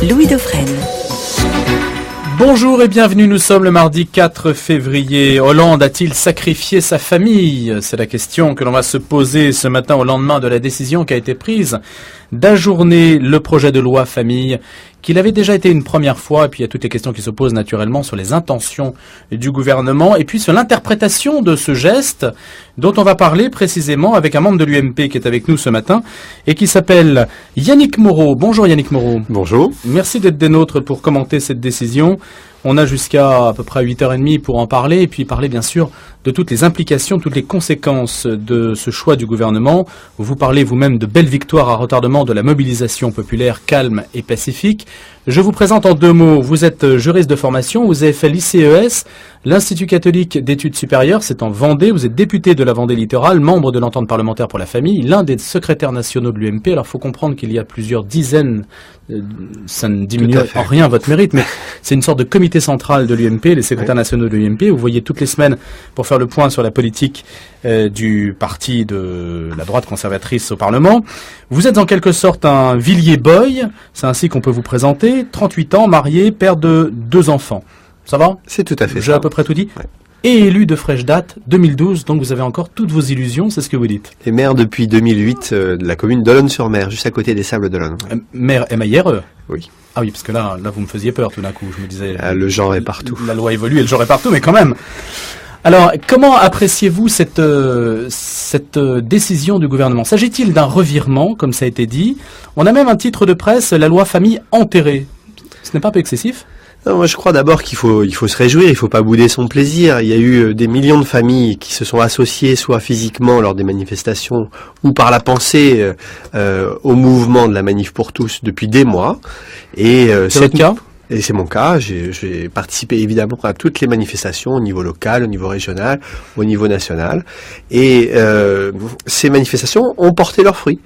Louis Dauphren. Bonjour et bienvenue, nous sommes le mardi 4 février. Hollande a-t-il sacrifié sa famille? C'est la question que l'on va se poser ce matin au lendemain de la décision qui a été prise d'ajourner le projet de loi famille, qu'il avait déjà été une première fois, et puis il y a toutes les questions qui se posent naturellement sur les intentions du gouvernement, et puis sur l'interprétation de ce geste, dont on va parler précisément avec un membre de l'UMP qui est avec nous ce matin, et qui s'appelle Yannick Moreau. Bonjour Yannick Moreau. Bonjour. Merci d'être des nôtres pour commenter cette décision. On a jusqu'à peu près 8h30 pour en parler, et puis parler bien sûr de toutes les implications, toutes les conséquences de ce choix du gouvernement. Vous parlez vous-même de belles victoires à retardement de la mobilisation populaire calme et pacifique. Je vous présente en deux mots. Vous êtes juriste de formation, vous avez fait l'ICES, l'Institut catholique d'études supérieures, c'est en Vendée. Vous êtes député de la Vendée littorale, membre de l'entente parlementaire pour la famille, l'un des secrétaires nationaux de l'UMP. Alors il faut comprendre qu'il y a plusieurs dizaines, ça ne diminue en rien votre mérite, mais c'est une sorte de comité central de l'UMP, les secrétaires nationaux de l'UMP. Vous voyez toutes les semaines pour faire le point sur la politique du parti de la droite conservatrice au Parlement. Vous êtes en quelque sorte un Villiers boy, c'est ainsi qu'on peut vous présenter. 38 ans, marié, père de 2 enfants. Ça va? C'est tout à fait ça. J'ai à peu près tout dit. Ouais. Et élu de fraîche date, 2012, donc vous avez encore toutes vos illusions, c'est ce que vous dites. Et maire depuis 2008 de la commune d'Olonne-sur-Mer, juste à côté des Sables d'Olonne. Maire M-A-I-R-E. Oui. Ah oui, parce que là vous me faisiez peur tout d'un coup, je me disais... Le genre est partout. La loi évolue et le genre est partout, mais quand même. Alors, comment appréciez-vous cette décision du gouvernement? S'agit-il d'un revirement, comme ça a été dit? On a même un titre de presse, la loi famille enterrée. Ce n'est pas un peu excessif? Non, moi je crois d'abord qu'il faut se réjouir, il faut pas bouder son plaisir. Il y a eu des millions de familles qui se sont associées, soit physiquement lors des manifestations, ou par la pensée au mouvement de la manif pour tous depuis des mois. Et c'est votre cas? Et c'est mon cas, j'ai participé évidemment à toutes les manifestations au niveau local, au niveau régional, au niveau national. Et ces manifestations ont porté leurs fruits.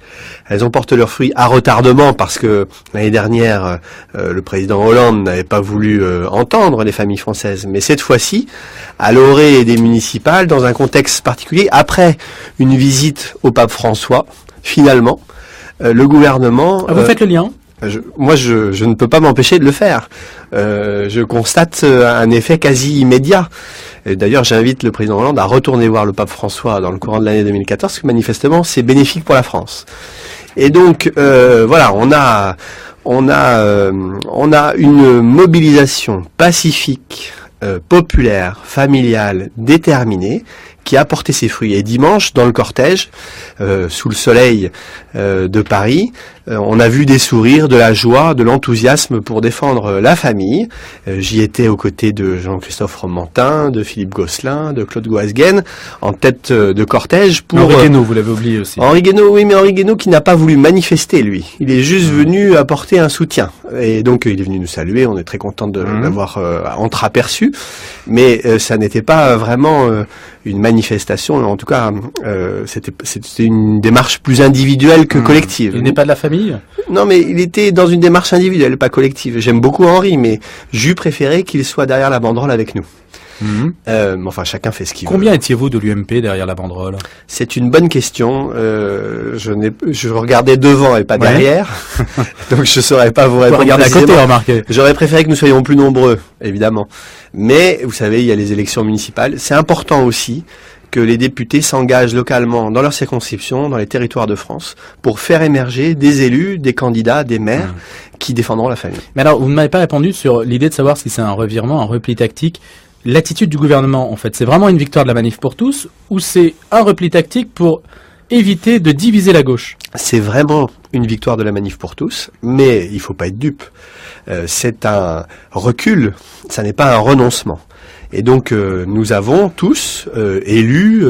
Elles ont porté leurs fruits à retardement parce que l'année dernière, le président Hollande n'avait pas voulu entendre les familles françaises. Mais cette fois-ci, à l'orée des municipales, dans un contexte particulier, après une visite au pape François, finalement, le gouvernement... vous faites le lien? Je ne peux pas m'empêcher de le faire. Je constate un effet quasi immédiat. D'ailleurs, j'invite le président Hollande à retourner voir le pape François dans le courant de l'année 2014, parce que manifestement, c'est bénéfique pour la France. Et donc, voilà, on a une mobilisation pacifique, populaire, familiale, déterminée, qui a porté ses fruits. Et dimanche, dans le cortège, sous le soleil de Paris, on a vu des sourires, de la joie, de l'enthousiasme pour défendre la famille. J'y étais aux côtés de Jean-Christophe Romantin, de Philippe Gosselin, de Claude Goasguen, en tête de cortège pour... Henri Guénaud, vous l'avez oublié aussi. Henri Guénaud, oui, mais Henri Guénaud qui n'a pas voulu manifester, lui. Il est juste venu apporter un soutien. Et donc, il est venu nous saluer, on est très content de l'avoir entreaperçu. Mais ça n'était pas vraiment une manifestation, en tout cas, c'était une démarche plus individuelle que collective. Il n'est pas de la famille? Non, mais il était dans une démarche individuelle, pas collective. J'aime beaucoup Henri, mais j'eus préféré qu'il soit derrière la banderole avec nous. Enfin, chacun fait ce qu'il veut. Combien étiez-vous de l'UMP derrière la banderole? C'est une bonne question. Je regardais devant et pas derrière, donc je saurais pas vous répondre. Regardez à côté, remarquez. J'aurais préféré que nous soyons plus nombreux, évidemment. Mais vous savez, il y a les élections municipales. C'est important aussi que les députés s'engagent localement dans leur circonscription, dans les territoires de France, pour faire émerger des élus, des candidats, des maires qui défendront la famille. Mais alors, vous ne m'avez pas répondu sur l'idée de savoir si c'est un revirement, un repli tactique. L'attitude du gouvernement, en fait, c'est vraiment une victoire de la manif pour tous, ou c'est un repli tactique pour éviter de diviser la gauche? C'est vraiment une victoire de la manif pour tous, mais il faut pas être dupe. C'est un recul, ça n'est pas un renoncement. Et donc nous avons tous, élus,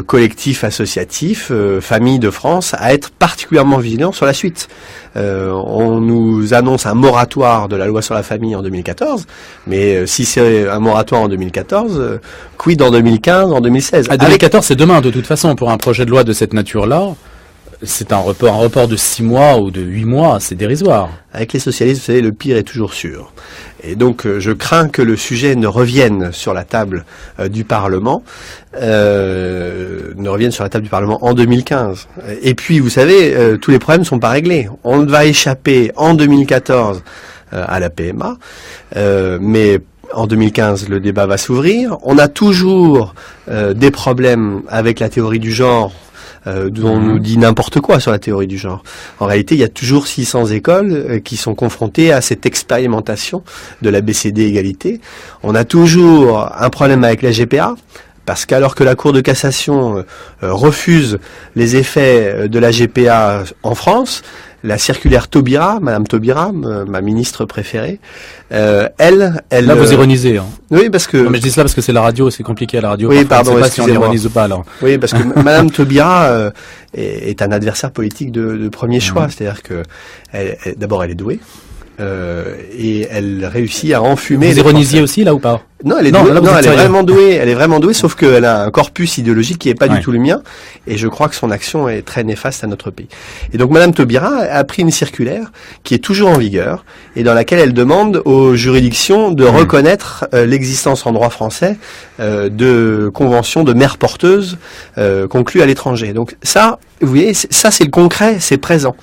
collectifs associatifs, familles de France, à être particulièrement vigilants sur la suite. On nous annonce un moratoire de la loi sur la famille en 2014, mais si c'est un moratoire en 2014, quid en 2015, en 2016? 2014, c'est demain de toute façon, pour un projet de loi de cette nature-là. C'est un report de 6 mois ou de 8 mois, c'est dérisoire. Avec les socialistes, vous savez, le pire est toujours sûr. Et donc, je crains que le sujet ne revienne sur la table du Parlement, en 2015. Et puis, vous savez, tous les problèmes ne sont pas réglés. On va échapper en 2014 à la PMA, mais en 2015, le débat va s'ouvrir. On a toujours des problèmes avec la théorie du genre, dont on nous dit n'importe quoi sur la théorie du genre. En réalité, il y a toujours 600 écoles qui sont confrontées à cette expérimentation de la BCD égalité. On a toujours un problème avec la GPA, parce qu'alors que la Cour de cassation refuse les effets de la GPA en France, la circulaire Taubira, Madame Taubira, ma ministre préférée, elle... Là, vous ironisez. Hein. Oui, parce que... Non, mais je dis cela parce que c'est la radio, c'est compliqué à la radio. Oui, parfois, pardon, je ne sais pas si on ironise ou pas, alors. Oui, parce que Madame Taubira est un adversaire politique de premier choix. C'est-à-dire que, d'abord, elle est douée. Et elle réussit à enfumer. Vous ironisiez aussi, là, ou pas? Non, elle est douée. Non, elle est vraiment douée. Elle est vraiment douée, sauf qu'elle a un corpus idéologique qui n'est pas du tout le mien. Et je crois que son action est très néfaste à notre pays. Et donc, Madame Taubira a pris une circulaire qui est toujours en vigueur et dans laquelle elle demande aux juridictions de reconnaître l'existence en droit français de conventions de mères porteuses conclues à l'étranger. Donc ça, vous voyez, ça c'est le concret, c'est présent.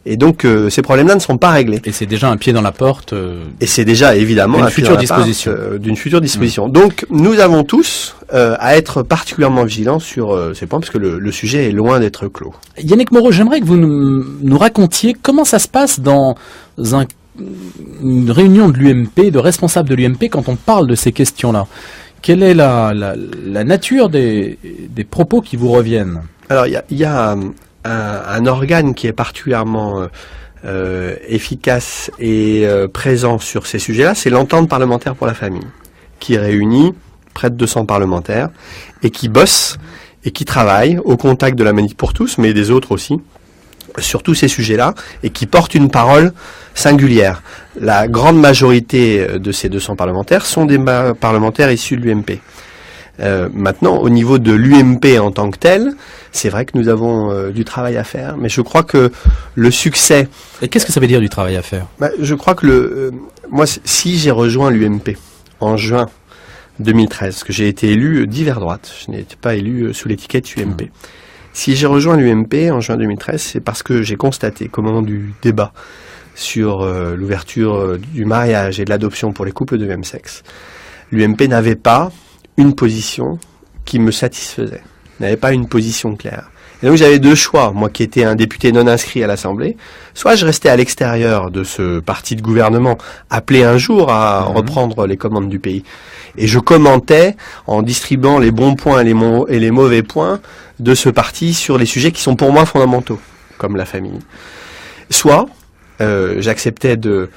Et donc ces problèmes-là ne sont pas réglés. Et c'est déjà un pied dans la porte. Et c'est déjà évidemment d'une future disposition. D'une future disposition. Donc nous avons tous à être particulièrement vigilants sur ces points, parce que le sujet est loin d'être clos. Yannick Moreau, j'aimerais que vous nous racontiez comment ça se passe dans une réunion de l'UMP, de responsables de l'UMP, quand on parle de ces questions-là. Quelle est la nature des propos qui vous reviennent? Alors il y a un organe qui est particulièrement efficace et présent sur ces sujets-là, c'est l'entente parlementaire pour la famille, qui réunit près de 200 parlementaires et qui bosse et qui travaille au contact de la Manif pour tous, mais des autres aussi, sur tous ces sujets-là, et qui porte une parole singulière. La grande majorité de ces 200 parlementaires sont des parlementaires issus de l'UMP. Maintenant, au niveau de l'UMP en tant que tel, c'est vrai que nous avons du travail à faire, mais je crois que le succès... Et qu'est-ce que ça veut dire du travail à faire? Je crois que moi, si j'ai rejoint l'UMP en juin 2013, parce que j'ai été élu d'hiver droite, je n'étais pas élu sous l'étiquette UMP. Si j'ai rejoint l'UMP en juin 2013, c'est parce que j'ai constaté qu'au moment du débat sur l'ouverture du mariage et de l'adoption pour les couples de même sexe, l'UMP n'avait pas une position qui me satisfaisait, n'avait pas une position claire. Et donc j'avais deux choix, moi qui étais un député non inscrit à l'Assemblée, soit je restais à l'extérieur de ce parti de gouvernement, appelé un jour à reprendre les commandes du pays, et je commentais en distribuant les bons points et les mauvais points de ce parti sur les sujets qui sont pour moi fondamentaux, comme la famille. Soit j'acceptais de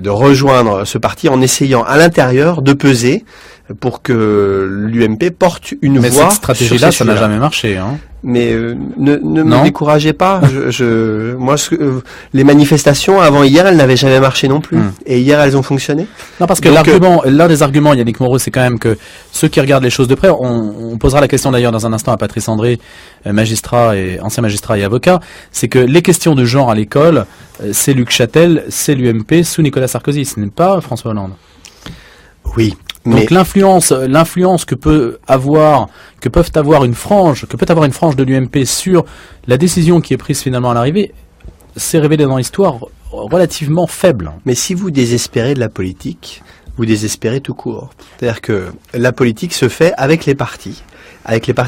rejoindre ce parti en essayant à l'intérieur de peser pour que l'UMP porte une voix. Mais cette stratégie-là, ça n'a jamais marché, hein. Mais ne me découragez pas. Moi, les manifestations avant hier, elles n'avaient jamais marché non plus. Et hier, elles ont fonctionné. Non, parce que l'un des arguments, Yannick Moreau, c'est quand même que ceux qui regardent les choses de près, on posera la question d'ailleurs dans un instant à Patrice André, ancien magistrat et avocat, c'est que les questions de genre à l'école, c'est Luc Châtel, c'est l'UMP sous Nicolas Sarkozy, ce n'est pas François Hollande. Oui. Donc l'influence que peut avoir une frange de l'UMP sur la décision qui est prise finalement à l'arrivée, s'est révélée dans l'histoire relativement faible. Mais si vous désespérez de la politique, vous désespérez tout court. C'est-à-dire que la politique se fait avec les partis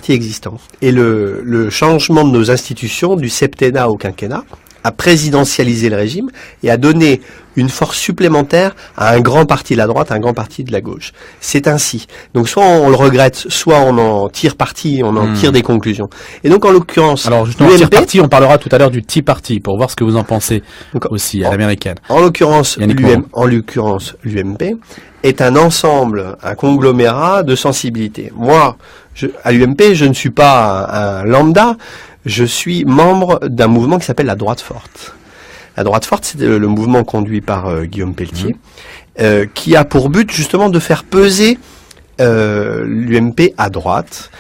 existants. Et le changement de nos institutions, du septennat au quinquennat, a présidentialisé le régime et a donné une force supplémentaire à un grand parti de la droite, à un grand parti de la gauche. C'est ainsi. Donc soit on le regrette, soit on en tire parti, on en tire des conclusions. Et donc en l'occurrence... Alors justement, l'UMP, parti, on parlera tout à l'heure du Tea Party, pour voir ce que vous en pensez aussi à l'américaine. En l'occurrence, l'UMP est un ensemble, un conglomérat de sensibilités. Moi, à l'UMP, je ne suis pas un lambda, je suis membre d'un mouvement qui s'appelle la droite forte. La droite forte, c'est le mouvement conduit par Guillaume Pelletier, qui a pour but justement de faire peser l'UMP à droite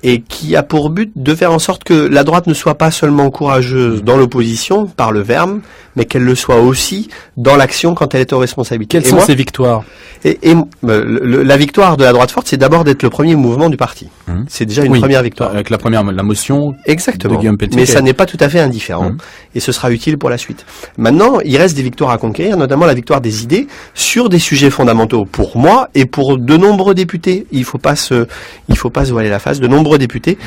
et qui a pour but de faire en sorte que la droite ne soit pas seulement courageuse dans l'opposition, par le verbe, mais qu'elle le soit aussi dans l'action quand elle est aux responsabilités. Quelles sont ces victoires? La victoire de la droite forte, c'est d'abord d'être le premier mouvement du parti. C'est déjà une première victoire. Avec la motion Exactement. de Guillaume Peltier. Mais ça n'est pas tout à fait indifférent. Et ce sera utile pour la suite. Maintenant, il reste des victoires à conquérir, notamment la victoire des idées sur des sujets fondamentaux pour moi et pour de nombreux députés. Il faut pas se voiler la face. De nombreux députés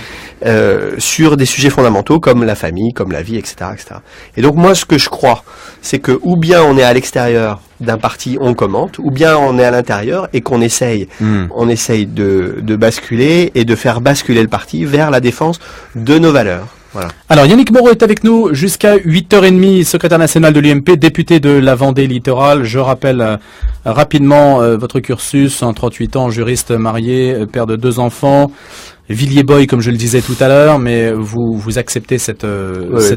sur des sujets fondamentaux comme la famille, comme la vie, etc., etc. Et donc moi, ce que je crois, c'est que ou bien on est à l'extérieur d'un parti, on commente, ou bien on est à l'intérieur et qu'on essaye, de basculer et de faire basculer le parti vers la défense de nos valeurs. Voilà. Alors Yannick Moreau est avec nous jusqu'à 8h30, secrétaire national de l'UMP, député de la Vendée littorale. Je rappelle rapidement votre cursus, en 38 ans, juriste marié, père de 2 enfants, Villiers Boy comme je le disais tout à l'heure, mais vous acceptez cette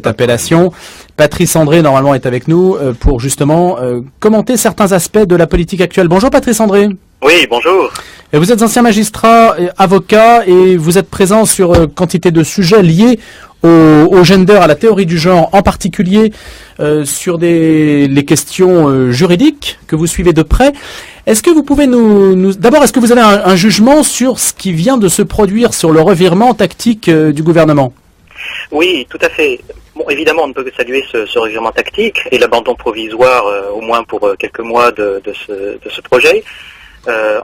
appellation. Patrice André normalement est avec nous pour justement commenter certains aspects de la politique actuelle. Bonjour Patrice André. Oui, bonjour. Et vous êtes ancien magistrat, avocat, et vous êtes présent sur quantité de sujets liés au gender, à la théorie du genre, en particulier sur les questions juridiques que vous suivez de près. Est-ce que vous pouvez d'abord, est-ce que vous avez un jugement sur ce qui vient de se produire sur le revirement tactique du gouvernement? Oui, tout à fait. Bon, évidemment, on ne peut que saluer ce revirement tactique et l'abandon provisoire, au moins pour quelques mois, de ce projet.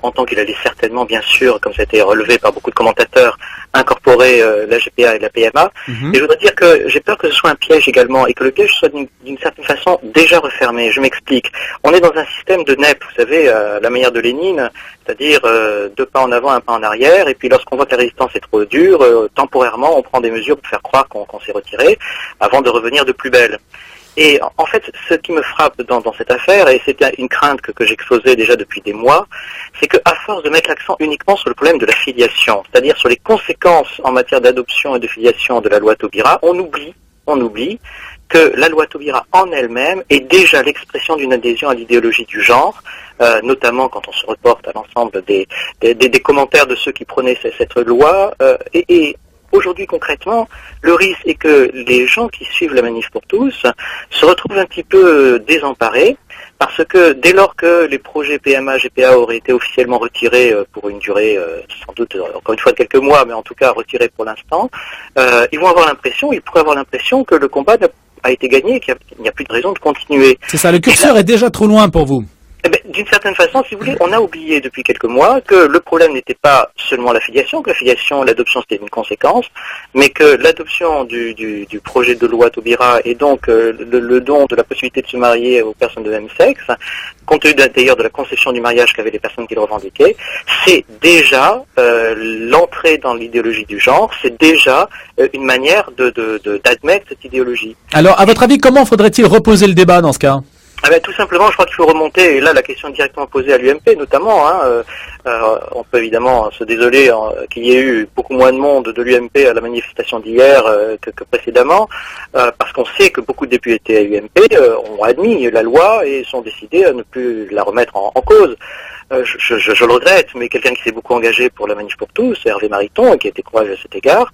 En tant qu'il allait certainement, bien sûr, comme ça a été relevé par beaucoup de commentateurs, incorporer la GPA et la PMA. Et je voudrais dire que j'ai peur que ce soit un piège également, et que le piège soit d'une certaine façon déjà refermé. Je m'explique. On est dans un système de NEP, vous savez, à la manière de Lénine, c'est-à-dire 2 pas en avant, 1 pas en arrière, et puis lorsqu'on voit que la résistance est trop dure, temporairement, on prend des mesures pour faire croire qu'on s'est retiré, avant de revenir de plus belle. Et en fait, ce qui me frappe dans cette affaire, et c'était une crainte que j'exposais déjà depuis des mois, c'est qu'à force de mettre l'accent uniquement sur le problème de la filiation, c'est-à-dire sur les conséquences en matière d'adoption et de filiation de la loi Taubira, on oublie que la loi Taubira en elle-même est déjà l'expression d'une adhésion à l'idéologie du genre, notamment quand on se reporte à l'ensemble des commentaires de ceux qui prônaient cette loi, et aujourd'hui, concrètement, le risque est que les gens qui suivent la manif pour tous se retrouvent un petit peu désemparés, parce que dès lors que les projets PMA, GPA auraient été officiellement retirés pour une durée, sans doute, encore une fois de quelques mois, mais en tout cas retirés pour l'instant, ils pourraient avoir l'impression que le combat a été gagné et qu'il n'y a plus de raison de continuer. C'est ça, le curseur est déjà trop loin pour vous. D'une certaine façon, si vous voulez, on a oublié depuis quelques mois que le problème n'était pas seulement la filiation, que la filiation, l'adoption c'était une conséquence, mais que l'adoption du projet de loi Taubira et donc le don de la possibilité de se marier aux personnes de même sexe, compte tenu d'ailleurs de la conception du mariage qu'avaient les personnes qui le revendiquaient, c'est déjà l'entrée dans l'idéologie du genre, c'est déjà une manière d'admettre cette idéologie. Alors, à votre avis, comment faudrait-il reposer le débat dans ce cas ? Tout simplement, je crois qu'il faut remonter, et là la question est directement posée à l'UMP notamment, on peut évidemment se désoler qu'il y ait eu beaucoup moins de monde de l'UMP à la manifestation d'hier que précédemment, parce qu'on sait que beaucoup de députés à l'UMP ont admis la loi et sont décidés à ne plus la remettre en cause. Je le regrette, mais quelqu'un qui s'est beaucoup engagé pour la manif pour tous, Hervé Mariton, et qui a été courageux à cet égard,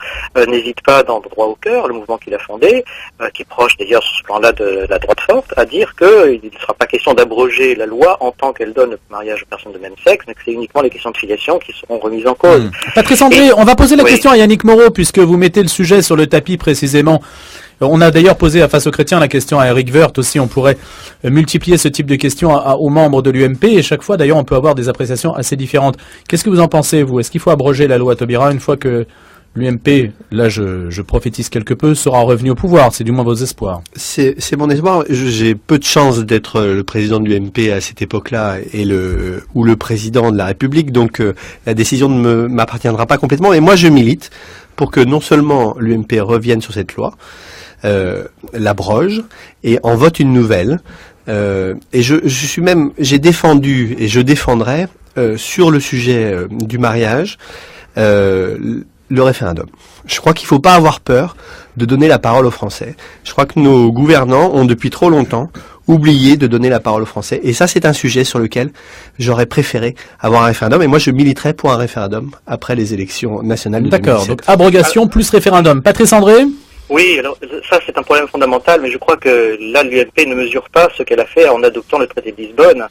n'hésite pas dans Droit au cœur, le mouvement qu'il a fondé, qui est proche d'ailleurs sur ce plan-là de la droite forte, à dire qu'il ne sera pas question d'abroger la loi en tant qu'elle donne le mariage aux personnes de même sexe, mais que c'est uniquement les questions de filiation qui seront remises en cause. Patrice André, on va poser la question à Yannick Moreau, puisque vous mettez le sujet sur le tapis précisément. On a d'ailleurs posé à Face aux Chrétiens la question à Éric Woerth aussi. On pourrait multiplier ce type de questions aux membres de l'UMP et chaque fois d'ailleurs on peut avoir des appréciations assez différentes. Qu'est-ce que vous en pensez vous? Est-ce qu'il faut abroger la loi Taubira une fois que l'UMP, là je prophétise quelque peu, sera revenu au pouvoir? C'est du moins vos espoirs. C'est mon espoir. J'ai peu de chance d'être le président de l'UMP à cette époque-là ou le président de la République, donc la décision ne m'appartiendra pas complètement. Et moi je milite pour que non seulement l'UMP revienne sur cette loi, l'abroge et en vote une nouvelle. Et j'ai défendu et je défendrai sur le sujet du mariage le référendum. Je crois qu'il ne faut pas avoir peur de donner la parole aux Français. Je crois que nos gouvernants ont depuis trop longtemps oublié de donner la parole aux Français. Et ça, c'est un sujet sur lequel j'aurais préféré avoir un référendum. Et moi, je militerais pour un référendum après les élections nationales de 2017. D'accord, donc abrogation plus référendum. Patrice André? Oui, alors ça c'est un problème fondamental, mais je crois que là l'UMP ne mesure pas ce qu'elle a fait en adoptant le traité de Lisbonne.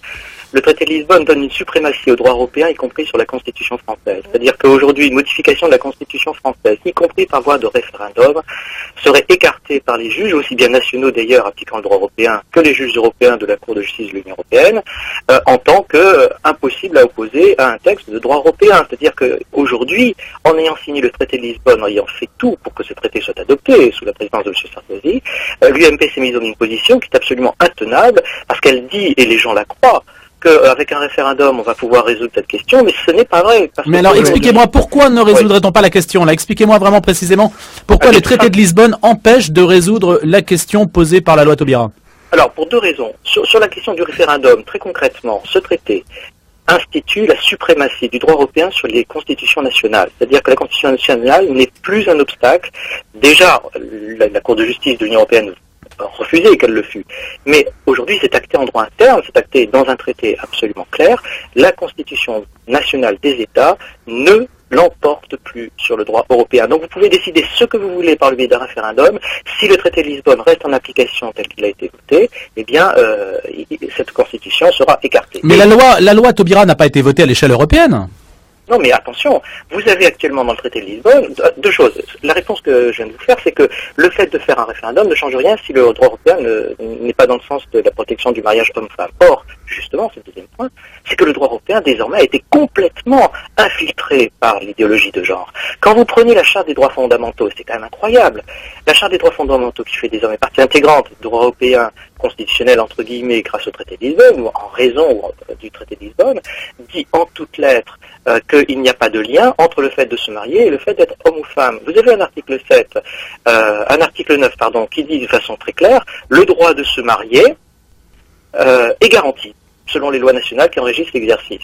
Le traité de Lisbonne donne une suprématie au droit européen, y compris sur la Constitution française. C'est-à-dire qu'aujourd'hui, une modification de la Constitution française, y compris par voie de référendum, serait écartée par les juges, aussi bien nationaux d'ailleurs appliquant le droit européen que les juges européens de la Cour de justice de l'Union européenne, en tant que impossible à opposer à un texte de droit européen. C'est-à-dire qu'aujourd'hui, en ayant signé le traité de Lisbonne, en ayant fait tout pour que ce traité soit adopté sous la présidence de M. Sarkozy, l'UMP s'est mise dans une position qui est absolument intenable, parce qu'elle dit, et les gens la croient, qu'avec un référendum, on va pouvoir résoudre cette question, mais ce n'est pas vrai. Mais alors, expliquez-moi, pourquoi ne résoudrait-on pas la question là? Expliquez-moi vraiment précisément pourquoi le traité de Lisbonne empêche de résoudre la question posée par la loi Taubira. Alors, pour deux raisons. Sur la question du référendum, très concrètement, ce traité institue la suprématie du droit européen sur les constitutions nationales. C'est-à-dire que la constitution nationale n'est plus un obstacle. Déjà, la Cour de justice de l'Union européenne refusé qu'elle le fût. Mais aujourd'hui, c'est acté en droit interne, c'est acté dans un traité absolument clair. La Constitution nationale des États ne l'emporte plus sur le droit européen. Donc vous pouvez décider ce que vous voulez par le biais d'un référendum. Si le traité de Lisbonne reste en application tel qu'il a été voté, eh bien, cette Constitution sera écartée. Mais la loi Taubira n'a pas été votée à l'échelle européenne. Non, mais attention, vous avez actuellement dans le traité de Lisbonne deux choses. La réponse que je viens de vous faire, c'est que le fait de faire un référendum ne change rien si le droit européen n'est pas dans le sens de la protection du mariage homme-femme. Or, justement, c'est le deuxième point, c'est que le droit européen désormais a été complètement infiltré par l'idéologie de genre. Quand vous prenez la Charte des droits fondamentaux, c'est quand même incroyable. La Charte des droits fondamentaux qui fait désormais partie intégrante du droit européen constitutionnel entre guillemets grâce au traité de Lisbonne ou en raison du traité de Lisbonne, dit en toutes lettres qu'il n'y a pas de lien entre le fait de se marier et le fait d'être homme ou femme. Vous avez un article 9, qui dit de façon très claire, le droit de se marier est garanti selon les lois nationales qui enregistrent l'exercice.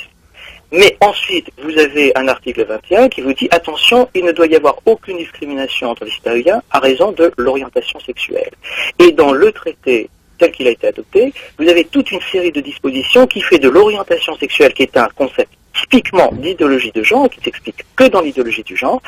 Mais ensuite, vous avez un article 21 qui vous dit, attention, il ne doit y avoir aucune discrimination entre les citoyens à raison de l'orientation sexuelle. Et dans le traité tel qu'il a été adopté, vous avez toute une série de dispositions qui fait de l'orientation sexuelle, qui est un concept typiquement d'idéologie de genre, qui ne s'explique que dans l'idéologie du genre,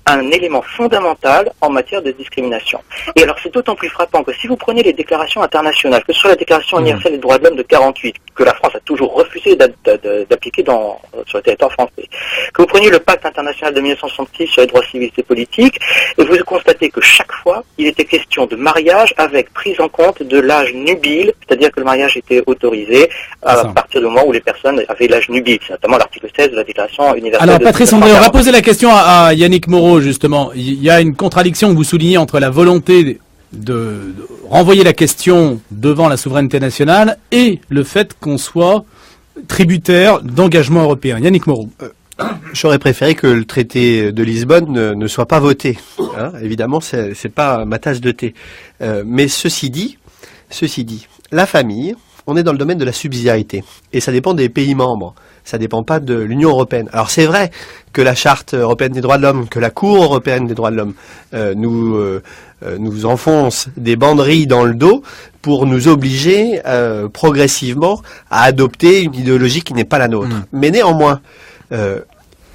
un élément fondamental en matière de discrimination. Et alors c'est d'autant plus frappant que si vous prenez les déclarations internationales, que ce soit la déclaration universelle des droits de l'homme de 48, que la France a toujours refusé d'appliquer sur le territoire français, que vous preniez le pacte international de 1966 sur les droits civils et politiques, et vous constatez que chaque fois, il était question de mariage avec prise en compte de l'âge nubile, c'est-à-dire que le mariage était autorisé à partir du moment où les personnes avaient l'âge nubile, c'est notamment l'article 16 de la Déclaration universelle. Alors Patrice André, on va poser la question à Yannick Moreau justement. Il y a une contradiction que vous soulignez entre la volonté de renvoyer la question devant la souveraineté nationale et le fait qu'on soit tributaire d'engagements européens. Yannick Moreau. J'aurais préféré que le traité de Lisbonne ne soit pas voté. Hein, évidemment, c'est pas ma tasse de thé. Mais ceci dit, la famille, on est dans le domaine de la subsidiarité. Et ça dépend des pays membres. Ça dépend pas de l'Union européenne. Alors c'est vrai que la Charte européenne des droits de l'homme, que la Cour européenne des droits de l'homme nous enfonce des banderilles dans le dos pour nous obliger progressivement à adopter une idéologie qui n'est pas la nôtre. Mais néanmoins,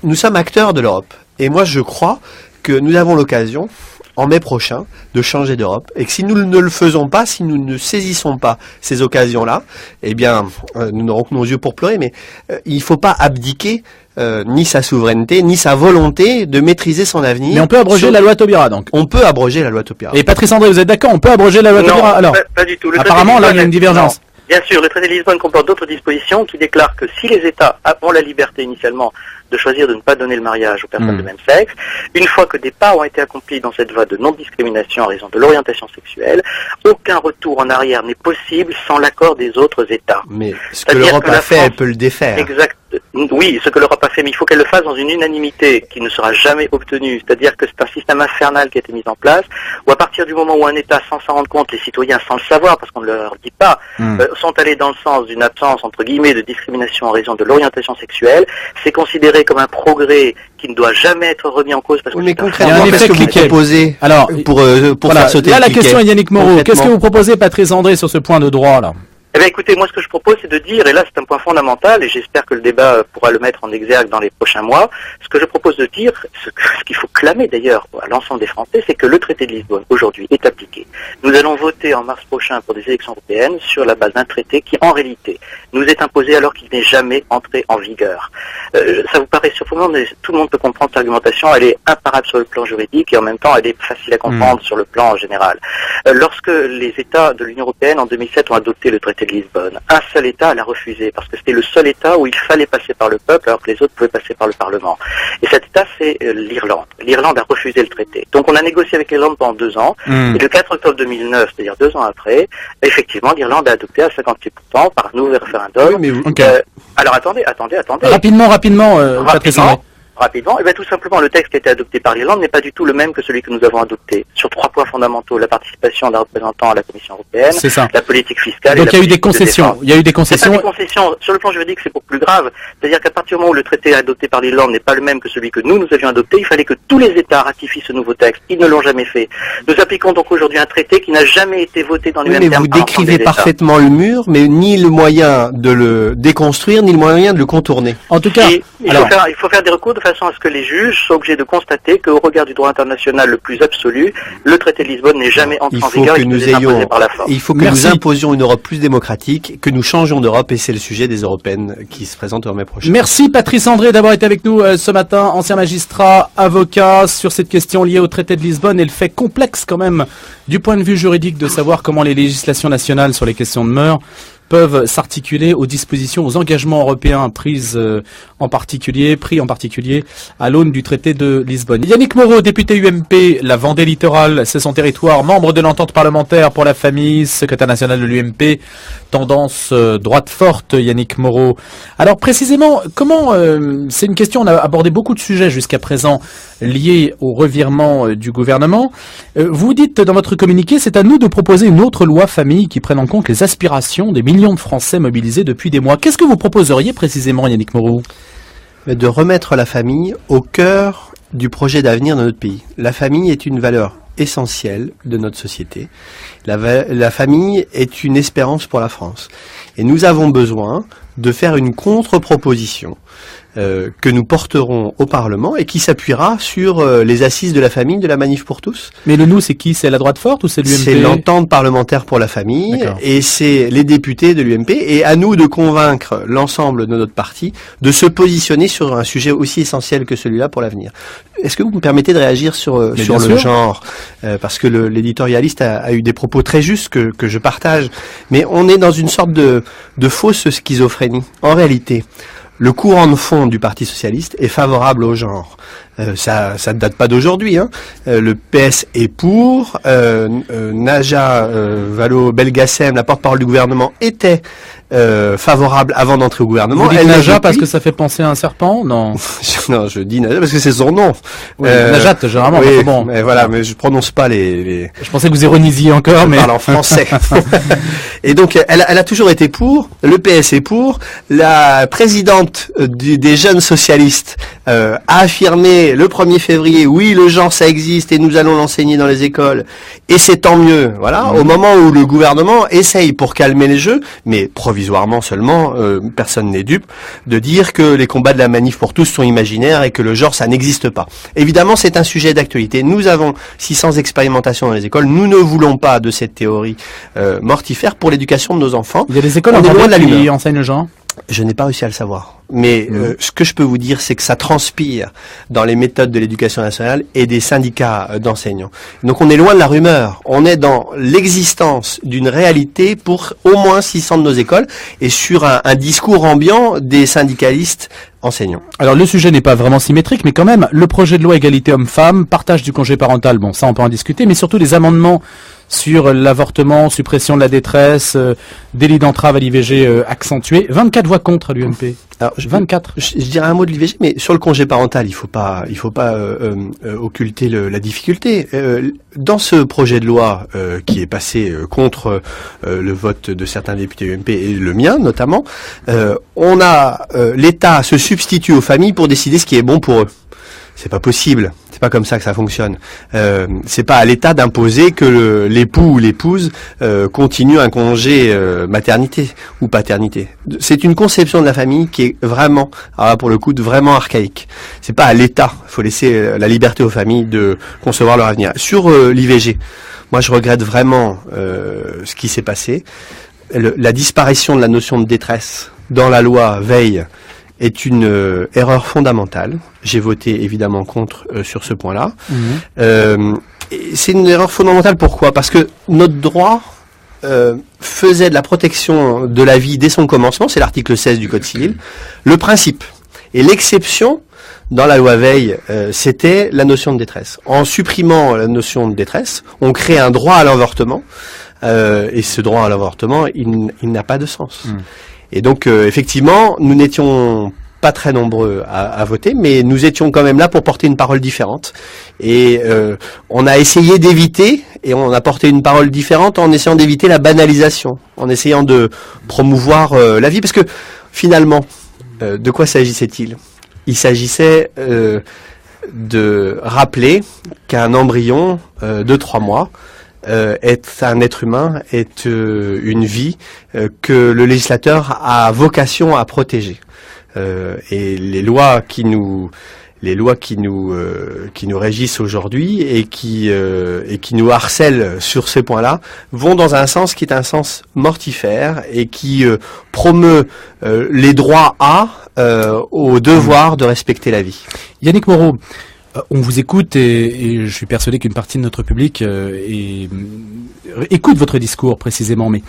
nous sommes acteurs de l'Europe. Et moi je crois que nous avons l'occasion, en mai prochain, de changer d'Europe, et que si nous ne le faisons pas, si nous ne saisissons pas ces occasions-là, eh bien, nous n'aurons que nos yeux pour pleurer, mais il ne faut pas abdiquer ni sa souveraineté, ni sa volonté de maîtriser son avenir. Mais on peut abroger la loi Taubira, donc. On peut abroger la loi Taubira. Et Patrice André, vous êtes d'accord? On peut abroger la loi Taubira? Alors, pas du tout. Apparemment, là, il y a une divergence. Non. Bien sûr, le traité de Lisbonne comporte d'autres dispositions qui déclarent que si les États ont la liberté initialement de choisir de ne pas donner le mariage aux personnes de même sexe, une fois que des pas ont été accomplis dans cette voie de non-discrimination en raison de l'orientation sexuelle, aucun retour en arrière n'est possible sans l'accord des autres États. Mais ce que l'Europe a fait, elle peut le défaire. Exact. Oui, ce que l'Europe a fait, mais il faut qu'elle le fasse dans une unanimité qui ne sera jamais obtenue. C'est-à-dire que c'est un système infernal qui a été mis en place, où à partir du moment où un État, sans s'en rendre compte, les citoyens, sans le savoir, parce qu'on ne leur dit pas, sont allés dans le sens d'une absence, entre guillemets, de discrimination en raison de l'orientation sexuelle, c'est considéré comme un progrès qui ne doit jamais être remis en cause. Parce que mais il concrètement, y a un effet qu'est-ce que vous cliquet. proposez pour voilà, faire sauter là, le la cliquet question est Yannick Moreau. Qu'est-ce que vous proposez, Patrice André, sur ce point de droit, là? Eh bien, écoutez, moi, ce que je propose, c'est de dire, et là, c'est un point fondamental, et j'espère que le débat pourra le mettre en exergue dans les prochains mois, ce que je propose de dire, ce qu'il faut clamer d'ailleurs à l'ensemble des Français, c'est que le traité de Lisbonne, aujourd'hui, est appliqué. Nous allons voter en mars prochain pour des élections européennes sur la base d'un traité qui, en réalité, nous est imposé alors qu'il n'est jamais entré en vigueur. Ça vous paraît surprenant, mais tout le monde peut comprendre cette argumentation, elle est imparable sur le plan juridique, et en même temps, elle est facile à comprendre sur le plan général. Lorsque les États de l'Union européenne, en 2007, ont adopté le traité de Lisbonne, un seul État l'a refusé parce que c'était le seul État où il fallait passer par le peuple alors que les autres pouvaient passer par le Parlement. Et cet État, c'est l'Irlande. L'Irlande a refusé le traité. Donc on a négocié avec l'Irlande pendant 2 ans. Et le 4 octobre 2009, c'est-à-dire 2 ans après, effectivement, l'Irlande a adopté à 56% par nouveau référendum. Oui, mais vous... Alors attendez. Rapidement, Patrice André. Rapidement, et bien tout simplement, le texte qui a été adopté par l'Irlande n'est pas du tout le même que celui que nous avons adopté. Sur 3 points fondamentaux, la participation d'un représentant à la Commission européenne, la politique fiscale. Donc il y a eu des concessions. C'est pas des concessions. Sur le plan juridique, c'est beaucoup plus grave. C'est-à-dire qu'à partir du moment où le traité adopté par l'Irlande n'est pas le même que celui que nous avions adopté, il fallait que tous les États ratifient ce nouveau texte. Ils ne l'ont jamais fait. Nous appliquons donc aujourd'hui un traité qui n'a jamais été voté dans les mêmes termes. Mais vous décrivez parfaitement le mur, mais ni le moyen de le déconstruire, ni le moyen de le contourner. En tout cas, il faut faire des recours de façon à ce que les juges sont obligés de constater qu'au regard du droit international le plus absolu, le traité de Lisbonne n'est jamais entré en vigueur et qu'il nous est imposé par la force. Il faut que nous imposions une Europe plus démocratique, que nous changions d'Europe, et c'est le sujet des européennes qui se présentent en mai prochain. Merci Patrice André d'avoir été avec nous ce matin, ancien magistrat, avocat, sur cette question liée au traité de Lisbonne et le fait complexe quand même du point de vue juridique de savoir comment les législations nationales sur les questions de mœurs peuvent s'articuler aux dispositions, aux engagements européens pris en particulier à l'aune du traité de Lisbonne. Yannick Moreau, député UMP, la Vendée littorale, c'est son territoire, membre de l'entente parlementaire pour la famille, secrétaire national de l'UMP, tendance droite forte, Yannick Moreau. Alors précisément, comment, c'est une question, on a abordé beaucoup de sujets jusqu'à présent liés au revirement du gouvernement. Vous dites dans votre communiqué, c'est à nous de proposer une autre loi famille qui prenne en compte les aspirations des millions de Français mobilisés depuis des mois. Qu'est-ce que vous proposeriez précisément, Yannick Moreau ? De remettre la famille au cœur du projet d'avenir de notre pays. La famille est une valeur essentielle de notre société. La famille est une espérance pour la France. Et nous avons besoin de faire une contre-proposition que nous porterons au Parlement et qui s'appuiera sur les assises de la famille de la Manif pour tous. Mais le nous, c'est qui ? C'est la droite forte ou c'est l'UMP ? C'est l'entente parlementaire pour la famille et c'est les députés de l'UMP. Et à nous de convaincre l'ensemble de notre parti de se positionner sur un sujet aussi essentiel que celui-là pour l'avenir. Est-ce que vous me permettez de réagir sur le genre parce que l'éditorialiste a eu des propos très justes que je partage. Mais on est dans une sorte de fausse schizophrénie. En réalité, le courant de fond du Parti socialiste est favorable au genre. Ça ne date pas d'aujourd'hui. Le PS est pour. Naja Vallaud-Belgacem, la porte-parole du gouvernement, était favorable avant d'entrer au gouvernement. Vous dites Naja parce que ça fait penser à un serpent ? Non. Non, je dis Naja parce que c'est son nom. Oui, Najat, généralement. Oui, bon. Mais voilà, mais je prononce pas les... Je pensais que vous ironisiez encore, mais... Je parle en français. Et donc, elle a toujours été pour. Le PS est pour. La présidente des jeunes socialistes a affirmé le 1er février, oui, le genre ça existe et nous allons l'enseigner dans les écoles. Et c'est tant mieux. Voilà. Au moment où le gouvernement essaye pour calmer les jeux, mais provisoirement seulement, personne n'est dupe, de dire que les combats de la Manif pour tous sont imaginaires et que le genre ça n'existe pas. Évidemment, c'est un sujet d'actualité. Nous avons 600 expérimentations dans les écoles. Nous ne voulons pas de cette théorie mortifère pour l'éducation de nos enfants. Il y a des écoles qui enseignent le genre. Je n'ai pas réussi à le savoir. Mais ce que je peux vous dire, c'est que ça transpire dans les méthodes de l'éducation nationale et des syndicats d'enseignants. Donc on est loin de la rumeur. On est dans l'existence d'une réalité pour au moins 600 de nos écoles et sur un discours ambiant des syndicalistes enseignants. Alors le sujet n'est pas vraiment symétrique, mais quand même, le projet de loi égalité homme-femme, partage du congé parental, bon ça on peut en discuter, mais surtout les amendements sur l'avortement, suppression de la détresse, délit d'entrave à l'IVG accentué, 24 voix contre à l'UMP. Alors, 24. Je dirais un mot de l'IVG, mais sur le congé parental, il faut pas occulter la difficulté. Dans ce projet de loi qui est passé contre le vote de certains députés UMP et le mien notamment, l'État se substitue aux familles pour décider ce qui est bon pour eux. C'est pas possible. C'est pas comme ça que ça fonctionne. C'est pas à l'État d'imposer que l'époux ou l'épouse continue un congé maternité ou paternité. C'est une conception de la famille qui est vraiment, alors là, pour le coup, vraiment archaïque. C'est pas à l'État. Il faut laisser la liberté aux familles de concevoir leur avenir. Sur l'IVG, moi je regrette vraiment ce qui s'est passé. La disparition de la notion de détresse dans la loi Veil est une erreur fondamentale. J'ai voté évidemment contre sur ce point-là. C'est une erreur fondamentale, pourquoi ? Parce que notre droit faisait de la protection de la vie dès son commencement, c'est l'article 16 du Code civil, le principe. Et l'exception, dans la loi Veil, c'était la notion de détresse. En supprimant la notion de détresse, on crée un droit à l'avortement, et ce droit à l'avortement, il n'a pas de sens. Et donc, effectivement, nous n'étions pas très nombreux à voter, mais nous étions quand même là pour porter une parole différente. Et on a essayé d'éviter, et on a porté une parole différente en essayant d'éviter la banalisation, en essayant de promouvoir la vie, parce que finalement, de quoi s'agissait-il ? Il s'agissait de rappeler qu'un embryon de 3 mois est un être humain, est une vie que le législateur a vocation à protéger. Et les lois qui nous régissent aujourd'hui et qui nous harcèlent sur ces points-là vont dans un sens qui est un sens mortifère et qui promeut les droits au devoir de respecter la vie. Yannick Moreau, on vous écoute et je suis persuadé qu'une partie de notre public écoute votre discours précisément, mais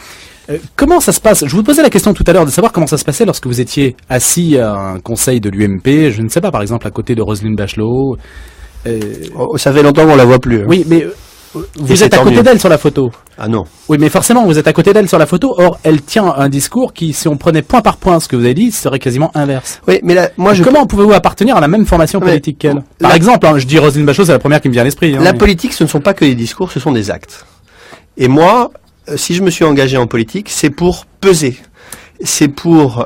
comment ça se passe ? Je vous posais la question tout à l'heure de savoir comment ça se passait lorsque vous étiez assis à un conseil de l'UMP, je ne sais pas, par exemple à côté de Roselyne Bachelot. Ça fait longtemps qu'on la voit plus. Hein. Oui, mais vous êtes à côté d'elle sur la photo. Ah non. Oui, mais forcément, vous êtes à côté d'elle sur la photo. Or, elle tient un discours qui, si on prenait point par point ce que vous avez dit, serait quasiment inverse. Oui, mais là, comment pouvez-vous appartenir à la même formation politique qu'elle ? Par exemple, je dis Roselyne Bachelot, c'est la première qui me vient à l'esprit. La politique, ce ne sont pas que des discours, ce sont des actes. Et moi, si je me suis engagé en politique, c'est pour peser. C'est pour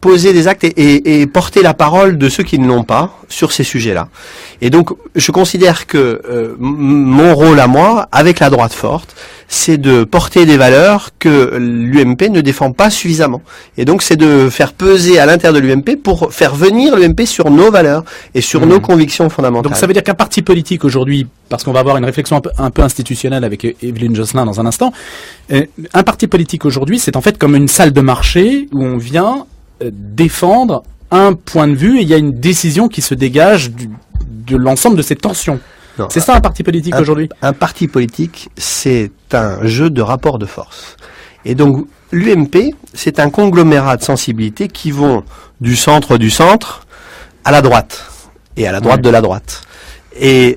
poser des actes et porter la parole de ceux qui ne l'ont pas sur ces sujets-là. Et donc, je considère que mon rôle à moi, avec la droite forte, c'est de porter des valeurs que l'UMP ne défend pas suffisamment. Et donc, c'est de faire peser à l'intérieur de l'UMP pour faire venir l'UMP sur nos valeurs et sur nos convictions fondamentales. Donc, ça veut dire qu'un parti politique aujourd'hui, parce qu'on va avoir une réflexion un peu institutionnelle avec Evelyne Josselin dans un instant, un parti politique aujourd'hui, c'est en fait comme une salle de marché où on vient défendre un point de vue et il y a une décision qui se dégage de l'ensemble de ces tensions. Non, c'est ça un parti politique aujourd'hui ? Un parti politique, c'est un jeu de rapport de force. Et donc l'UMP, c'est un conglomérat de sensibilités qui vont du centre à la droite et à la droite de la droite. Et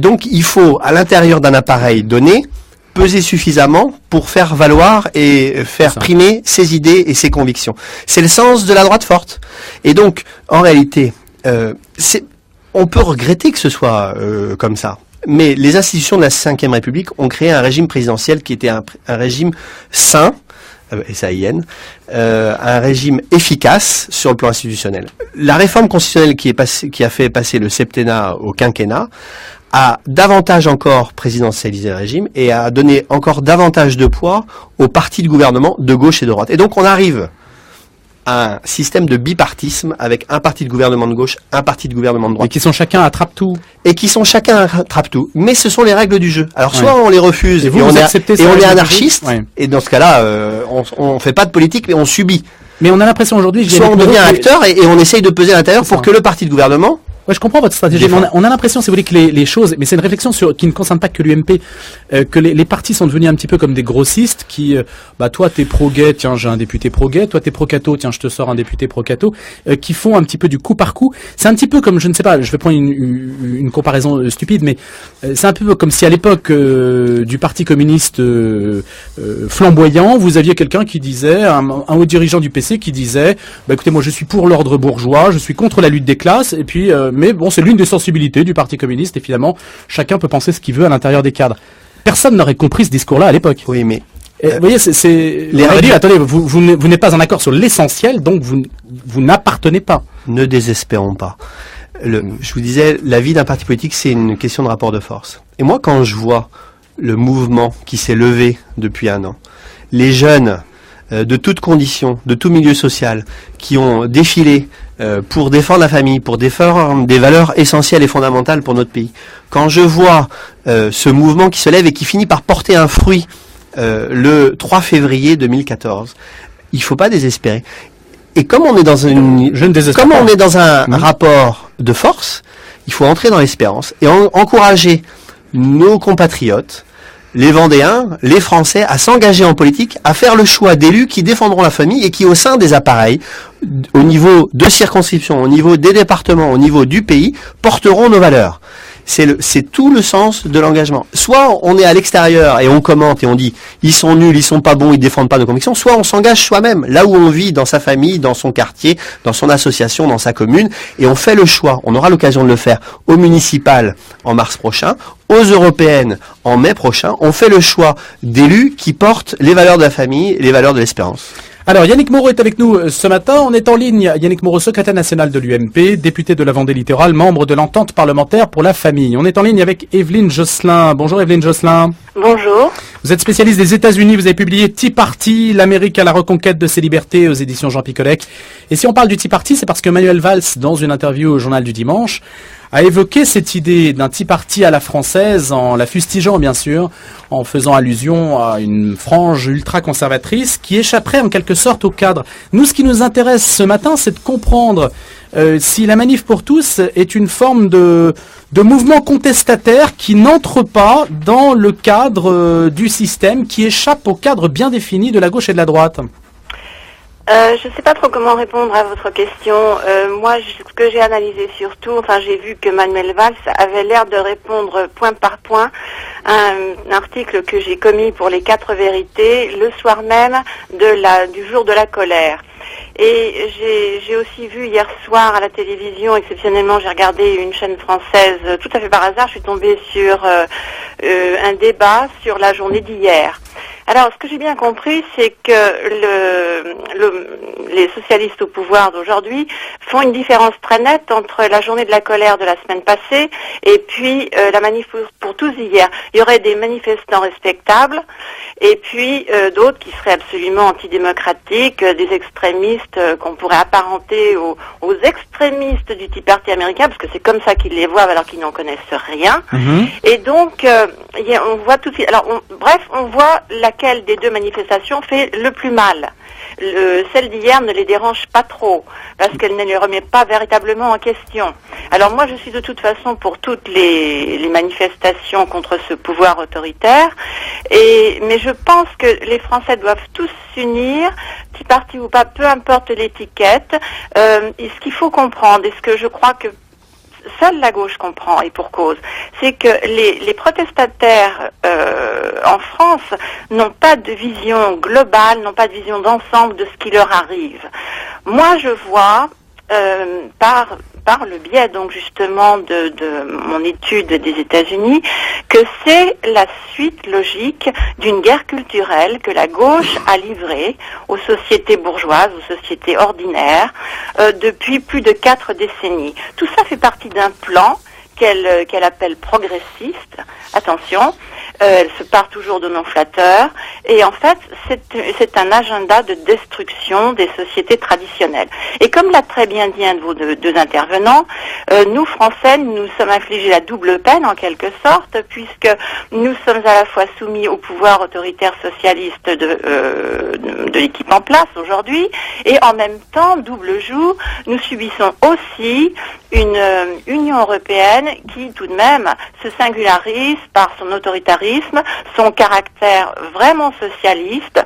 donc il faut, à l'intérieur d'un appareil donné, peser suffisamment pour faire valoir et faire primer ses idées et ses convictions. C'est le sens de la droite forte. Et donc, en réalité, on peut regretter que ce soit comme ça. Mais les institutions de la Ve République ont créé un régime présidentiel qui était un régime sain, S-A-I-N, un régime efficace sur le plan institutionnel. La réforme constitutionnelle qui a fait passer le septennat au quinquennat a davantage encore présidentialisé le régime et a donné encore davantage de poids aux partis de gouvernement de gauche et de droite. Et donc on arrive à un système de bipartisme avec un parti de gouvernement de gauche, un parti de gouvernement de droite. Et qui sont chacun attrape-tout. Et qui sont chacun attrape-tout. Mais ce sont les règles du jeu. Alors soit on les refuse et on est anarchiste, et dans ce cas-là, on fait pas de politique, mais on subit. Mais on a l'impression aujourd'hui... Soit on devient acteur et on essaye de peser à l'intérieur pour que le parti de gouvernement... Ouais, je comprends votre stratégie, mais on a l'impression, si vous voulez, que les choses, mais c'est une réflexion qui ne concerne pas que l'UMP, que les partis sont devenus un petit peu comme des grossistes qui, toi t'es pro-gay, tiens j'ai un député pro-gay, toi t'es pro-cato, tiens je te sors un député pro-cato, qui font un petit peu du coup par coup. C'est un petit peu comme, je ne sais pas, je vais prendre une comparaison stupide, mais c'est un peu comme si à l'époque du parti communiste flamboyant, vous aviez quelqu'un qui disait, un haut dirigeant du PC qui disait, écoutez moi je suis pour l'ordre bourgeois, je suis contre la lutte des classes, et puis mais bon, c'est l'une des sensibilités du Parti communiste et finalement, chacun peut penser ce qu'il veut à l'intérieur des cadres. Personne n'aurait compris ce discours-là à l'époque. Oui, mais... vous voyez, les règles... Attendez, vous n'êtes pas en accord sur l'essentiel, donc vous n'appartenez pas. Ne désespérons pas. Je vous disais, la vie d'un parti politique, c'est une question de rapport de force. Et moi, quand je vois le mouvement qui s'est levé depuis 1 an, les jeunes de toutes conditions, de tout milieu social, qui ont défilé pour défendre la famille, pour défendre des valeurs essentielles et fondamentales pour notre pays. Quand je vois ce mouvement qui se lève et qui finit par porter un fruit le 3 février 2014, il ne faut pas désespérer. Et comme on est dans un rapport de force, il faut entrer dans l'espérance et encourager nos compatriotes, les Vendéens, les Français, à s'engager en politique, à faire le choix d'élus qui défendront la famille et qui, au sein des appareils, au niveau de circonscription, au niveau des départements, au niveau du pays, porteront nos valeurs. C'est tout le sens de l'engagement. Soit on est à l'extérieur et on commente et on dit ils sont nuls, ils sont pas bons, ils défendent pas nos convictions, soit on s'engage soi-même, là où on vit, dans sa famille, dans son quartier, dans son association, dans sa commune, et on fait le choix. On aura l'occasion de le faire aux municipales en mars prochain, aux européennes en mai prochain. On fait le choix d'élus qui portent les valeurs de la famille, les valeurs de l'espérance. Alors, Yannick Moreau est avec nous ce matin. On est en ligne. Yannick Moreau, secrétaire national de l'UMP, député de la Vendée littorale, membre de l'entente parlementaire pour la famille. On est en ligne avec Evelyne Josselin. Bonjour Evelyne Josselin. Bonjour. Vous êtes spécialiste des États-Unis. Vous avez publié Tea Party, l'Amérique à la reconquête de ses libertés aux éditions Jean Picolec. Et si on parle du Tea Party, c'est parce que Manuel Valls, dans une interview au Journal du Dimanche, a évoqué cette idée d'un Tea Party à la française, en la fustigeant bien sûr, en faisant allusion à une frange ultra-conservatrice qui échapperait en quelque sorte au cadre. Nous, ce qui nous intéresse ce matin, c'est de comprendre si la Manif pour tous est une forme de mouvement contestataire qui n'entre pas dans le cadre du système, qui échappe au cadre bien défini de la gauche et de la droite. Je ne sais pas trop comment répondre à votre question. Moi, ce que j'ai analysé surtout, j'ai vu que Manuel Valls avait l'air de répondre point par point à un article que j'ai commis pour les 4 vérités le soir même du jour de la colère. Et j'ai aussi vu hier soir à la télévision, exceptionnellement, j'ai regardé une chaîne française, tout à fait par hasard, je suis tombée sur un débat sur la journée d'hier. Alors, ce que j'ai bien compris, c'est que les socialistes au pouvoir d'aujourd'hui font une différence très nette entre la journée de la colère de la semaine passée et puis la manif pour tous hier. Il y aurait des manifestants respectables et puis d'autres qui seraient absolument antidémocratiques, des extrémistes qu'on pourrait apparenter aux extrémistes du Tea Party américain, parce que c'est comme ça qu'ils les voient alors qu'ils n'en connaissent rien. Mmh. Et donc, on voit tout de suite. Alors, on voit laquelle des 2 manifestations fait le plus mal. Celle d'hier ne les dérange pas trop, parce qu'elle ne les remet pas véritablement en question. Alors moi, je suis de toute façon pour toutes les manifestations contre ce pouvoir autoritaire, mais je pense que les Français doivent tous s'unir, Tea Party ou pas, peu importe l'étiquette. Et ce qu'il faut comprendre, et ce que je crois que seule la gauche comprend, et pour cause, c'est que les protestataires en France n'ont pas de vision globale, n'ont pas de vision d'ensemble de ce qui leur arrive. Moi, je vois, par le biais donc justement de mon étude des États-Unis, que c'est la suite logique d'une guerre culturelle que la gauche a livrée aux sociétés bourgeoises, aux sociétés ordinaires, depuis plus de 4 décennies. Tout ça fait partie d'un plan qu'elle appelle progressiste. Attention, elle se part toujours de noms flatteurs, et en fait, c'est un agenda de destruction des sociétés traditionnelles. Et comme l'a très bien dit un de vos 2 intervenants, nous, Français, nous sommes infligés la double peine, en quelque sorte, puisque nous sommes à la fois soumis au pouvoir autoritaire socialiste de l'équipe en place aujourd'hui, et en même temps, double joug, nous subissons aussi une Union européenne qui, tout de même, se singularise par son autoritarisme, son caractère vraiment socialiste,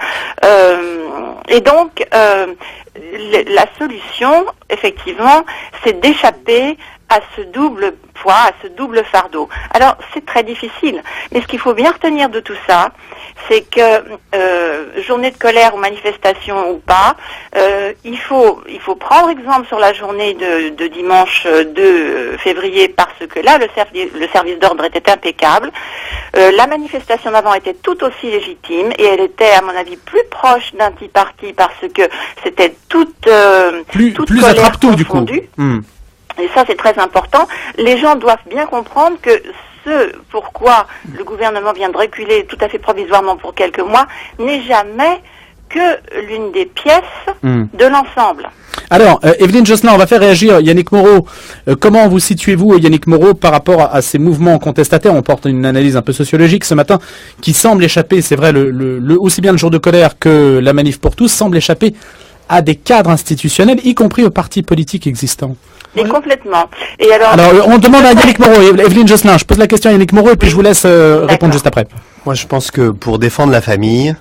et donc la solution, effectivement, c'est d'échapper à ce double poids, à ce double fardeau. Alors, c'est très difficile, mais ce qu'il faut bien retenir de tout ça, c'est que journée de colère ou manifestation ou pas, il faut prendre exemple sur la journée de dimanche 2 février, parce que là, le service d'ordre était impeccable. La manifestation d'avant était tout aussi légitime, et elle était, à mon avis, plus proche d'un Tea Party, parce que c'était toute plus colère attrape-tout, confondue. Du coup. et ça c'est très important, les gens doivent bien comprendre que ce pourquoi le gouvernement vient de reculer tout à fait provisoirement pour quelques mois n'est jamais que l'une des pièces de l'ensemble. Alors, Evelyne Josselin, on va faire réagir Yannick Moreau. Comment vous situez-vous, Yannick Moreau, par rapport à ces mouvements contestataires? On porte une analyse un peu sociologique ce matin qui semble échapper, c'est vrai, aussi bien le jour de colère que la manif pour tous semble échapper à des cadres institutionnels, y compris aux partis politiques existants. Mais complètement. Et alors on demande à Yannick Moreau, Evelyne Josselin, je pose la question à Yannick Moreau et puis je vous laisse répondre juste après. Moi, je pense que pour défendre la famille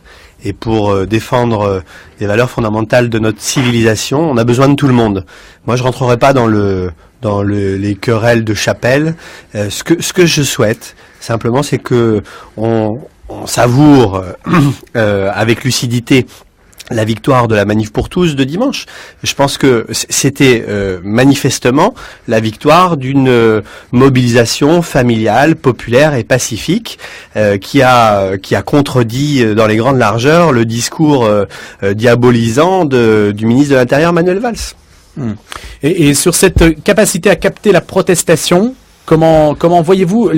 et pour défendre les valeurs fondamentales de notre civilisation, on a besoin de tout le monde. Moi, je rentrerai pas dans les querelles de chapelle. Ce que je souhaite, simplement, c'est que on savoure avec lucidité la victoire de la manif pour tous de dimanche. Je pense que c'était manifestement la victoire d'une mobilisation familiale, populaire et pacifique qui a contredit dans les grandes largeurs le discours diabolisant du ministre de l'Intérieur Manuel Valls. Et sur cette capacité à capter la protestation, comment voyez-vous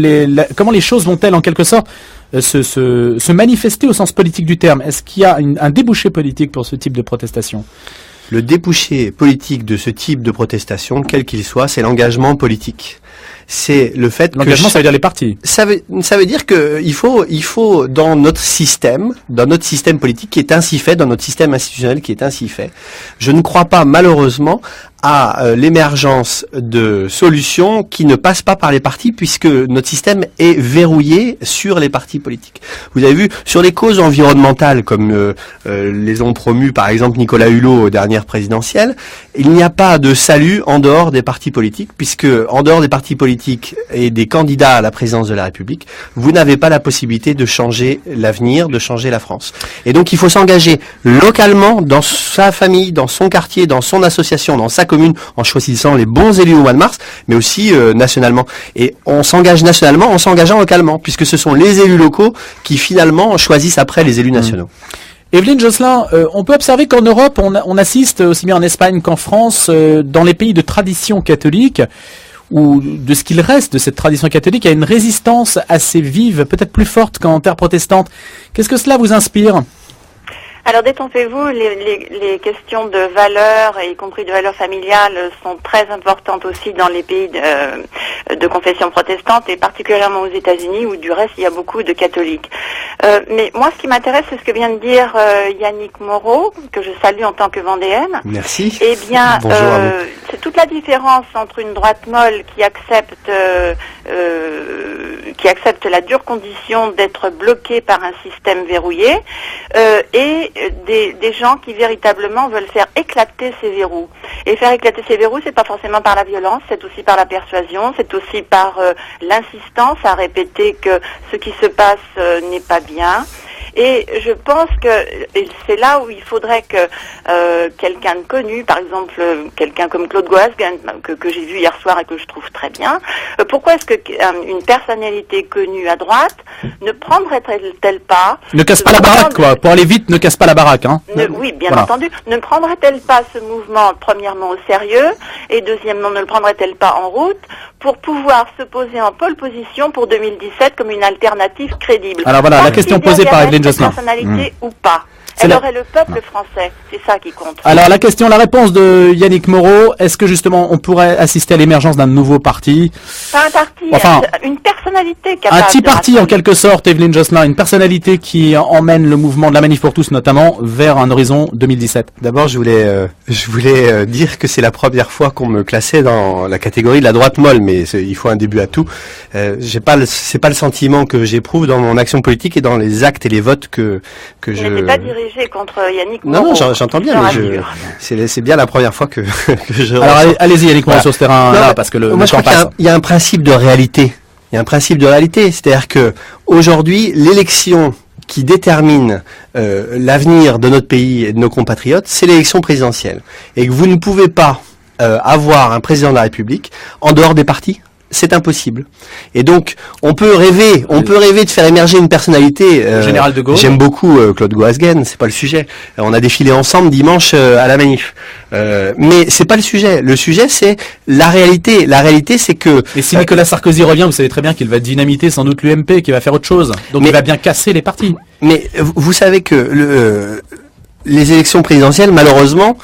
comment les choses vont-elles en quelque sorte se manifester au sens politique du terme? Est-ce qu'il y a un débouché politique pour ce type de protestation? Le débouché politique de ce type de protestation, quel qu'il soit, c'est l'engagement politique. C'est le fait l'engagement, ça veut dire les partis. Ça veut dire que il faut dans notre système politique qui est ainsi fait, dans notre système institutionnel qui est ainsi fait. Je ne crois pas malheureusement à l'émergence de solutions qui ne passent pas par les partis, puisque notre système est verrouillé sur les partis politiques. Vous avez vu, sur les causes environnementales, comme les ont promues par exemple Nicolas Hulot aux dernières présidentielles, il n'y a pas de salut en dehors des partis politiques, puisque en dehors des partis politiques et des candidats à la présidence de la République, vous n'avez pas la possibilité de changer l'avenir, de changer la France. Et donc il faut s'engager localement, dans sa famille, dans son quartier, dans son association, dans sa commune, en choisissant les bons élus au mois de mars, mais aussi nationalement. Et on s'engage nationalement en s'engageant localement, puisque ce sont les élus locaux qui finalement choisissent après les élus nationaux. Evelyne Josselin, on peut observer qu'en Europe, on assiste aussi bien en Espagne qu'en France, dans les pays de tradition catholique, ou de ce qu'il reste de cette tradition catholique, à une résistance assez vive, peut-être plus forte qu'en terre protestante. Qu'est-ce que cela vous inspire ? Alors détrompez-vous, les questions de valeurs, y compris de valeurs familiales, sont très importantes aussi dans les pays de confession protestante, et particulièrement aux États-Unis, où du reste il y a beaucoup de catholiques. Mais moi, ce qui m'intéresse, c'est ce que vient de dire Yannick Moreau, que je salue en tant que vendéenne. Merci. Eh bien, c'est toute la différence entre une droite molle qui accepte la dure condition d'être bloquée par un système verrouillé, et des gens qui véritablement veulent faire éclater ces verrous. Et faire éclater ces verrous, c'est pas forcément par la violence, c'est aussi par la persuasion, c'est aussi par l'insistance à répéter que ce qui se passe n'est pas bien. Et je pense que c'est là où il faudrait que quelqu'un de connu, par exemple quelqu'un comme Claude Goasguen, que j'ai vu hier soir et que je trouve très bien, pourquoi est-ce que une personnalité connue à droite ne prendrait-elle pas... Ne casse pas la baraque, quoi. Pour aller vite, ne casse pas la baraque, hein. Oui, bien entendu. Ne prendrait-elle pas ce mouvement, premièrement, au sérieux, et deuxièmement, ne le prendrait-elle pas en route pour pouvoir se poser en pole position pour 2017 comme une alternative crédible? Alors voilà, la question posée par Evelyne Josselin. Personnalité ou pas. Elle aurait le peuple français, c'est ça qui compte. Alors la réponse de Yannick Moreau, est-ce que justement on pourrait assister à l'émergence d'un nouveau parti? Pas un parti, enfin, une personnalité capable. Un petit parti en quelque sorte, Evelyne Josselin, une personnalité qui emmène le mouvement de la manif pour tous notamment vers un horizon 2017. D'abord, je voulais dire que c'est la première fois qu'on me classait dans la catégorie de la droite molle, mais il faut un début à tout. C'est pas le sentiment que j'éprouve dans mon action politique et dans les actes et les votes que je... Je n'étais pas dirigé contre Yannick Moreau. Non, j'entends bien, mais c'est bien la première fois que je... Alors allez-y Yannick Moreau sur ce terrain-là, parce que moi je crois qu'il y a un principe de réalité. Il y a un principe de réalité, c'est-à-dire que aujourd'hui, l'élection qui détermine l'avenir de notre pays et de nos compatriotes, c'est l'élection présidentielle. Et que vous ne pouvez pas avoir un président de la République en dehors des partis. c'est impossible. Et donc, on peut rêver de faire émerger une personnalité. Général de Gaulle. J'aime beaucoup Claude Goasguen, c'est pas le sujet. On a défilé ensemble dimanche à la manif. Mais c'est pas le sujet. Le sujet, c'est la réalité. La réalité, c'est que... Et si Nicolas Sarkozy revient, vous savez très bien qu'il va dynamiter sans doute l'UMP, qu'il va faire autre chose. Donc il va bien casser les partis. Mais vous savez que les élections présidentielles, malheureusement,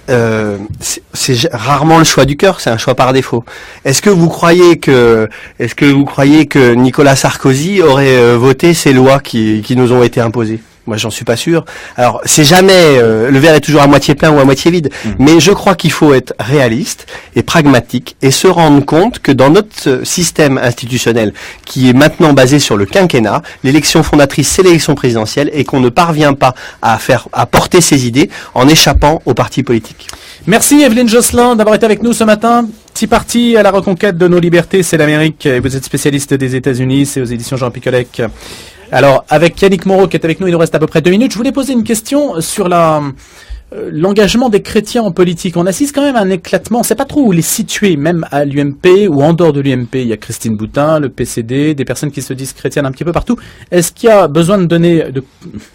c'est rarement le choix du cœur, c'est un choix par défaut. Est-ce que vous croyez que Nicolas Sarkozy aurait voté ces lois qui nous ont été imposées? Moi, j'en suis pas sûr. Alors, c'est jamais le verre est toujours à moitié plein ou à moitié vide. Mais je crois qu'il faut être réaliste et pragmatique et se rendre compte que dans notre système institutionnel, qui est maintenant basé sur le quinquennat, l'élection fondatrice, c'est l'élection présidentielle, et qu'on ne parvient pas à porter ses idées en échappant aux partis politiques. Merci Evelyne Josselin d'avoir été avec nous ce matin. Petit parti à la reconquête de nos libertés, c'est l'Amérique. Et vous êtes spécialiste des États-Unis, c'est aux éditions Jean Picolec. Alors, avec Yannick Moreau qui est avec nous, il nous reste à peu près 2 minutes. Je voulais poser une question sur l'engagement des chrétiens en politique. On assiste quand même à un éclatement. On ne sait pas trop où les situer, même à l'UMP ou en dehors de l'UMP. Il y a Christine Boutin, le PCD, des personnes qui se disent chrétiennes un petit peu partout. Est-ce qu'il y a besoin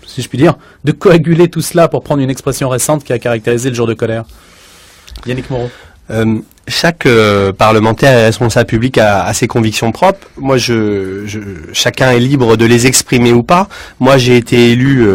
si je puis dire, de coaguler tout cela pour prendre une expression récente qui a caractérisé le jour de colère? Yannick Moreau. Chaque parlementaire et responsable public a ses convictions propres. Moi, chacun est libre de les exprimer ou pas. Moi, j'ai été élu,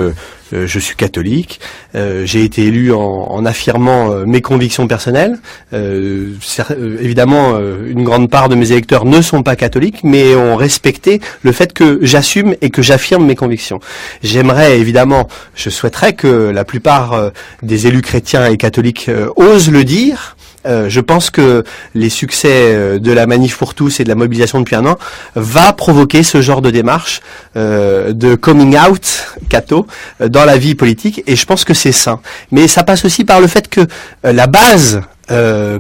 je suis catholique. J'ai été élu en affirmant mes convictions personnelles. Évidemment, une grande part de mes électeurs ne sont pas catholiques, mais ont respecté le fait que j'assume et que j'affirme mes convictions. J'aimerais évidemment, je souhaiterais que la plupart des élus chrétiens et catholiques osent le dire. Je pense que les succès de la Manif pour tous et de la mobilisation depuis un an va provoquer ce genre de démarche de coming out catho dans la vie politique, et je pense que c'est sain. Mais ça passe aussi par le fait que la base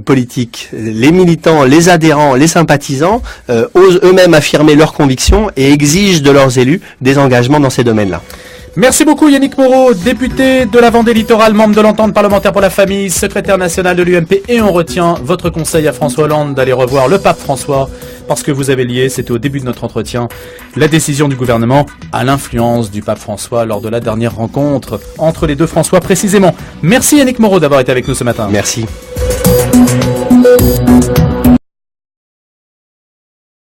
politique, les militants, les adhérents, les sympathisants osent eux-mêmes affirmer leurs convictions et exigent de leurs élus des engagements dans ces domaines-là. Merci beaucoup Yannick Moreau, député de la Vendée Littorale, membre de l'entente parlementaire pour la famille, secrétaire national de l'UMP, et on retient votre conseil à François Hollande d'aller revoir le pape François, parce que vous avez lié, c'était au début de notre entretien, la décision du gouvernement à l'influence du pape François lors de la dernière rencontre entre les deux François précisément. Merci Yannick Moreau d'avoir été avec nous ce matin. Merci.